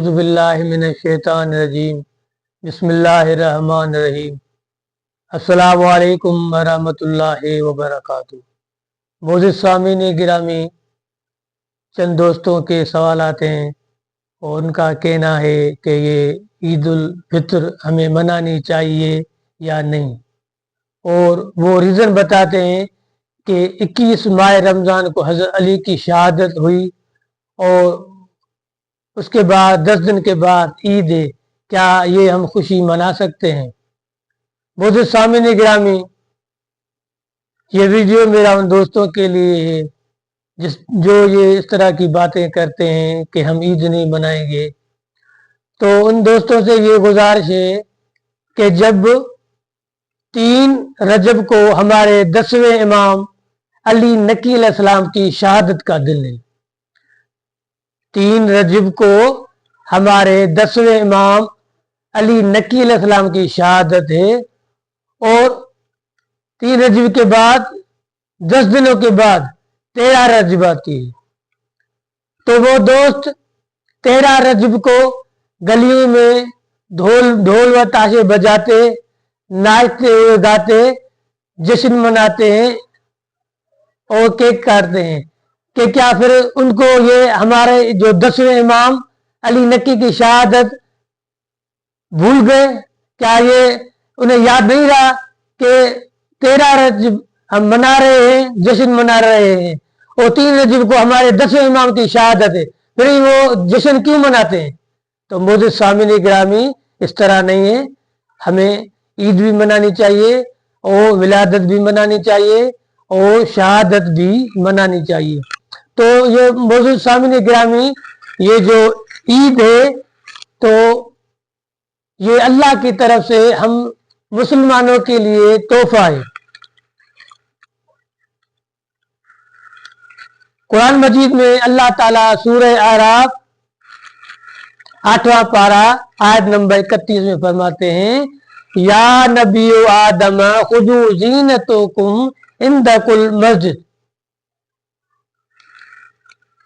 औज़ुबिल्लाहिमिनश्शैतानिर्रजीम बिस्मिल्लाहिर्रहमानिर्रहीम अस्सलामु अलैकुम वरहमतुल्लाहि वबरकातुहू। मोअज़्ज़िज़ सामीन गिरामी, चंद दोस्तों के सवालात हैं और उनका कहना है कि ये ईद उल फित्र हमें मनानी चाहिए या नहीं, और वो रीज़न बताते हैं कि 21 माह रमज़ान को हज़रत अली की शहादत हुई और उसके बाद 10 दिन के बाद ईद है, क्या ये हम खुशी मना सकते हैं? मोअज़्ज़िज़ सामीन गिरामी, ये वीडियो मेरा उन दोस्तों के लिए है जो ये इस तरह की बातें करते हैं कि हम ईद नहीं मनाएंगे। तो उन दोस्तों से ये गुजारिश है कि जब 3 रजब को हमारे 10वें इमाम अली नकी अलैहिस्सलाम की शहादत का दिन है, 3 रजब को हमारे 10वें इमाम अली नकी अलैहिस्सलाम की शहादत है, और 3 रजब के बाद 10 दिनों के बाद 13 रजब आती है। तो वो दोस्त 13 रजब को गलियों में ढोल व ताशे बजाते, नाचते हुए गाते जश्न मनाते हैं और केक काटते हैं कि क्या फिर उनको ये हमारे जो 10वें इमाम अली नकी की शहादत भूल गए? क्या ये उन्हें याद नहीं रहा कि 13 रजब हम मना रहे हैं, जश्न मना रहे हैं, और 3 रजब को हमारे 10वें इमाम की शहादत है, फिर वो जश्न क्यों मनाते हैं? तो मोअज़्ज़िज़ सामीन गिरामी, इस तरह नहीं है। हमें ईद भी मनानी चाहिए और विलादत भी मनानी चाहिए और शहादत भी मनानी चाहिए। तो ये मोअज़्ज़िज़ सामीन गिरामी, ये जो ईद है तो ये अल्लाह की तरफ से हम मुसलमानों के लिए तोहफा है। कुरान मजीद में अल्लाह ताला सूरह आराफ 8वां पारा आयत नंबर 31 में फरमाते हैं, या नबी आदम खुदू ज़ीनतकुम इंद कुल मस्जिद।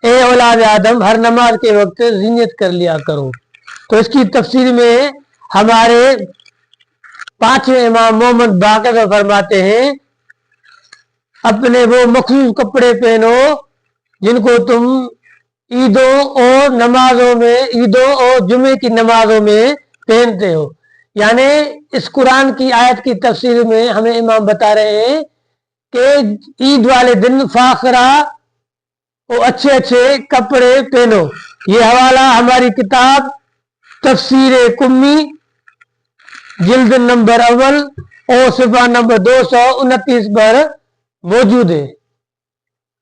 ए औलाद आदम, हर नमाज के वक्त ज़ीनत कर लिया करो। तो इसकी तफसीर में हमारे 5वें इमाम मोहम्मद बाक़र फरमाते हैं, अपने वो मखसूस कपड़े पहनो जिनको तुम ईदों और नमाजों में, ईदों और जुमे की नमाजों में पहनते हो। यानी इस कुरान की आयत की तफसीर में हमें इमाम बता रहे हैं कि ईद वाले दिन फाखरा और अच्छे अच्छे कपड़े पहनो। ये हवाला हमारी किताब तफसीर कुम्मी जिल्द नंबर अव्वल और सिफा नंबर 229 पर मौजूद है।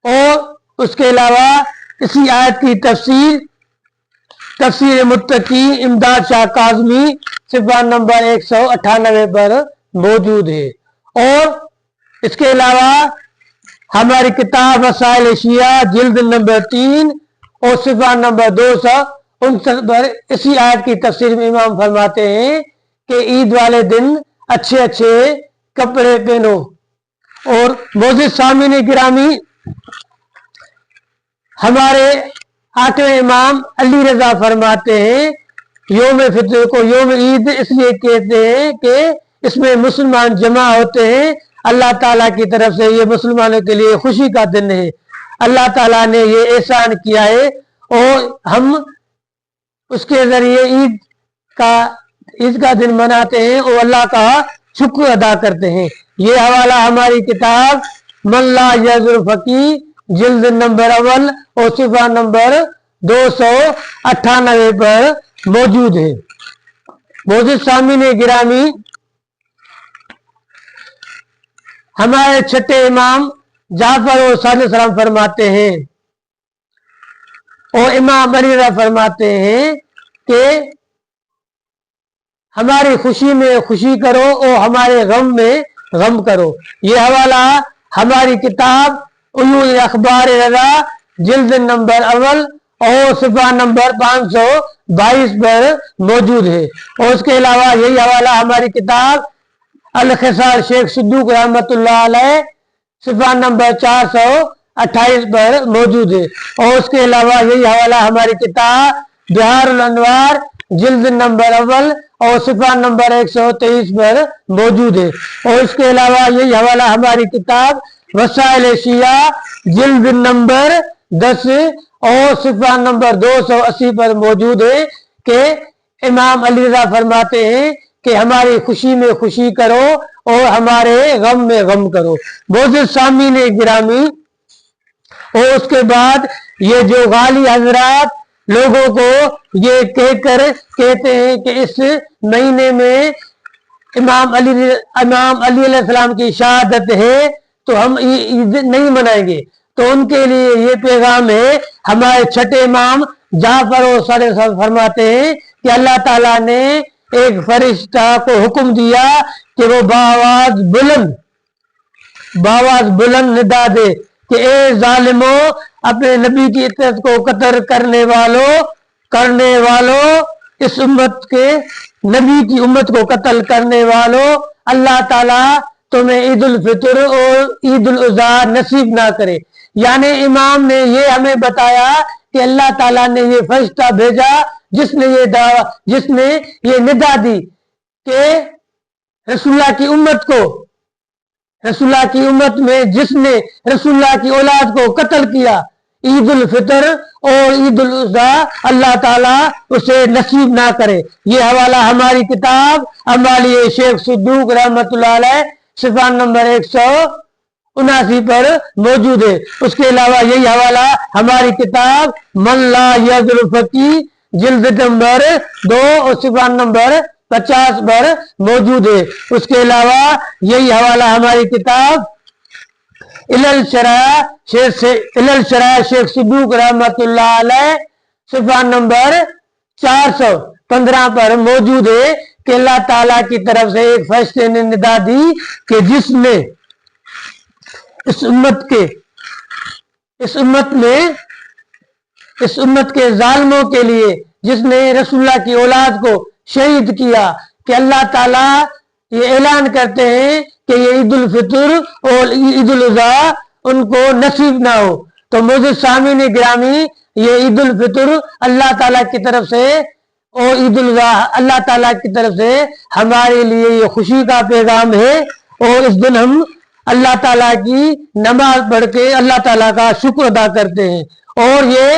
और उसके अलावा इसी आयत की तफसीर मुत्तकी इमदाद शाह काज़मी सिफा नंबर 198 पर मौजूद है। और इसके अलावा हमारी किताब मसाइल शिया जिल्द नंबर 3 और सिफा नंबर 259 पर इसी आयत की तफसीर में इमाम फरमाते हैं कि ईद वाले दिन अच्छे अच्छे कपड़े पहनो। और मोअज़्ज़िज़ सामीन गिरामी, हमारे 8वें इमाम अली रजा फरमाते हैं, योम फित्र को योम ईद इसलिए कहते हैं कि इसमें मुसलमान जमा होते हैं। अल्लाह ताला की तरफ से ये मुसलमानों के लिए खुशी का दिन है। अल्लाह ताला ने ये एहसान किया है और हम उसके जरिए ईद का दिन मनाते हैं और अल्लाह का शुक्र अदा करते हैं। ये हवाला हमारी किताब मल्ला यज़ुल फकी जिल्द नंबर अव्वल और सिफा नंबर 298 पर मौजूद है। मोअज़्ज़िज़ सामीन गिरामी, हमारे 6ठे इमाम जाफर और सादिक सलाम फरमाते हैं और इमाम अली रज़ा फरमाते हैं कि हमारी खुशी में खुशी करो और हमारे गम में गम करो। ये हवाला हमारी किताब उयूल अखबार रज़ा जिल्द नंबर अव्वल और सिफा नंबर 522 पर मौजूद है। और उसके अलावा यही हवाला हमारी किताब अल खिसार शेख सिद्दूक रहमतुल्लाह अलैह सिफा नंबर 428 पर मौजूद है। और उसके अलावा यही हवाला हमारी किताब बिहार अनवार जिल्द नंबर अव्वल और सिफा नंबर 123 पर मौजूद है। और इसके अलावा यही हवाला हमारी किताब वसाइल शिया जिल्द नंबर 10 और सिफा नंबर 280 पर मौजूद है कि इमाम अली रज़ा फरमाते हैं कि हमारी खुशी में खुशी करो और हमारे गम में गम करो। मोअज़्ज़िज़ सामीन गिरामी, और उसके बाद ये जो गाली हजरात लोगों को ये कहकर कहते हैं कि इस महीने में इमाम अली अलैहिस्सलाम की शहादत है तो हम ईद नहीं मनाएंगे, तो उनके लिए ये पैगाम है। हमारे छठे इमाम जाफर और सदर फरमाते हैं कि अल्लाह ताला ने एक फरिश्ता को हुक्म दिया कि वो बावाज बुलंद निदा दे कि ए जालिमो, अपने नबी की इत्तत को कत्ल करने वालों इस उम्मत के नबी की उम्मत को कत्ल करने वालों, अल्लाह ताला तुम्हें ईद उल फितर और ईद उल अज़हा नसीब ना करे। यानी इमाम ने ये हमें बताया कि अल्लाह ताला ने ये फरिश्ता भेजा जिसने ये निदा दी कि रसूलुल्लाह की उम्मत में जिसने रसूलुल्लाह की औलाद को कत्ल किया, ईद उल फितर और ईद उल अज़हा अल्लाह ताला उसे नसीब ना करे। ये हवाला हमारी किताब अमाली शेख सिद्दूक रहमतुल्लाह अलैह सिफा नंबर 179 पर मौजूद है। उसके अलावा यही हवाला हमारी किताब मल्ला यज़ुल फकी जिल्द नंबर 2 और सिफा नंबर 50 पर मौजूद है। उसके अलावा यही हवाला हमारी किताब इलल शराह शेख सिद्दूक रहमतुल्लाह अलैह सिफा नंबर 415 पर मौजूद है कि अल्लाह ताला की तरफ से एक फरिश्ते ने निदा दी कि जिसने इस उम्मत के जालिमों के लिए जिसने रसूलुल्लाह की औलाद को शहीद किया, कि अल्लाह ताला ये ऐलान करते हैं कि ये ईद उल फितर और ईद उल अज़हा उनको नसीब ना हो। तो मोअज़्ज़िज़ सामीन गिरामी, ये ईद उल फितर अल्लाह ताला की तरफ से और ईद उल अज़हा अल्लाह ताला की तरफ से हमारे लिए ये खुशी का पैगाम है। और इस दिन हम अल्लाह ताला की नमाज पढ़ के अल्लाह ताला का शुक्र अदा करते हैं। और ये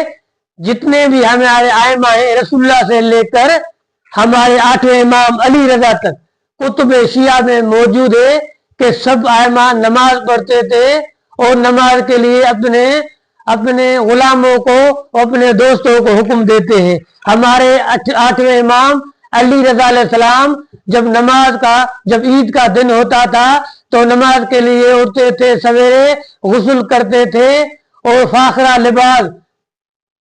जितने भी हमारे आइमा हैं रसूलुल्लाह से लेकर हमारे 8वें इमाम अली रज़ा तक कुतुब शिया में मौजूद है कि सब आइमा नमाज पढ़ते थे और नमाज के लिए अपने गुलामों को अपने दोस्तों को हुक्म देते हैं। हमारे 8वें इमाम अली रज़ा अलैहिस्सलाम जब ईद का दिन होता था तो नमाज के लिए उठते थे, सवेरे गुस्ल करते थे और फाखरा लिबास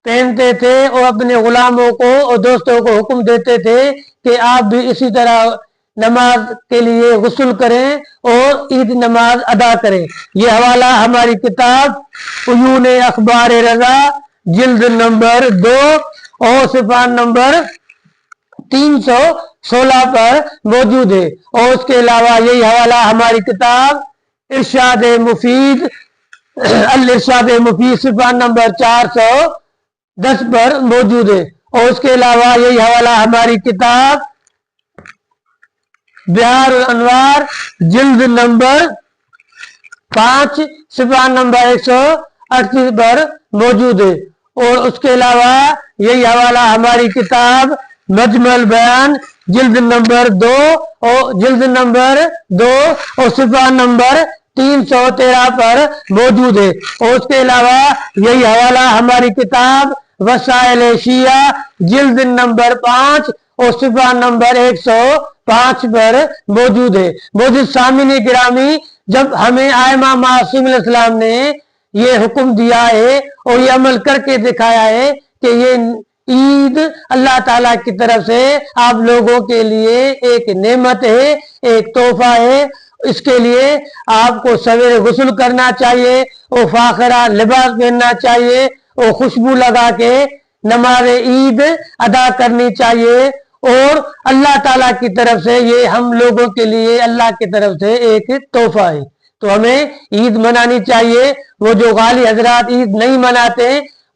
पहनते थे और अपने गुलामों को और दोस्तों को हुक्म देते थे कि आप भी इसी तरह नमाज के लिए गुस्ल करें और ईद नमाज अदा करें। ये हवाला हमारी किताब उयून अखबार रज़ा जिल्द नंबर 2 और सिफा नंबर 316 पर मौजूद है। और उसके अलावा यही हवाला हमारी किताब इरशाद मुफीद सिफा नंबर 410 पर मौजूद है। और उसके अलावा यही हवाला हमारी किताब बिहार अनवार जिल्द नंबर 5 सिफा नंबर 138 पर मौजूद है। और उसके अलावा यही हवाला हमारी किताब मजमल बयान जिल्द नंबर 2 और सिफा नंबर 313 पर मौजूद है। और उसके अलावा यही हवाला हमारी किताब वसाइल शिया जिल्द नंबर 5 और सिफा नंबर 105 पर मौजूद है। मोअज़्ज़िज़ सामीन गिरामी, जब हमें आइमा मासूम अलैहिस्सलाम ने ये हुक्म दिया है और ये अमल करके दिखाया है कि ये ईद अल्लाह ताला की तरफ से आप लोगों के लिए एक नेमत है, एक तोहफा है, इसके लिए आपको सवेरे गुस्ल करना चाहिए और फाखरा लिबास पहनना चाहिए और खुशबू लगा के नमाज ईद अदा करनी चाहिए। और अल्लाह ताला की तरफ से ये हम लोगों के लिए अल्लाह की तरफ से एक तोहफा है, तो हमें ईद मनानी चाहिए। वो जो गाली हजरात ईद नहीं मनाते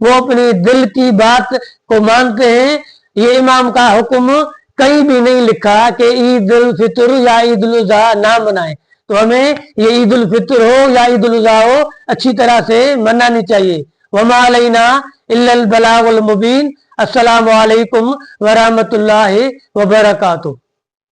وہ اپنی دل کی بات کو مانتے ہیں. یہ امام کا حکم کہیں بھی نہیں لکھا کہ عید الفطر یا عید الاضحیٰ نہ منائیں. تو ہمیں یہ عید الفطر ہو یا عید الاضحیٰ ہو اچھی طرح سے منانی چاہیے. وما علینا الا البلاغ المبین. السلام علیکم ورحمۃ اللہ وبرکاتہ.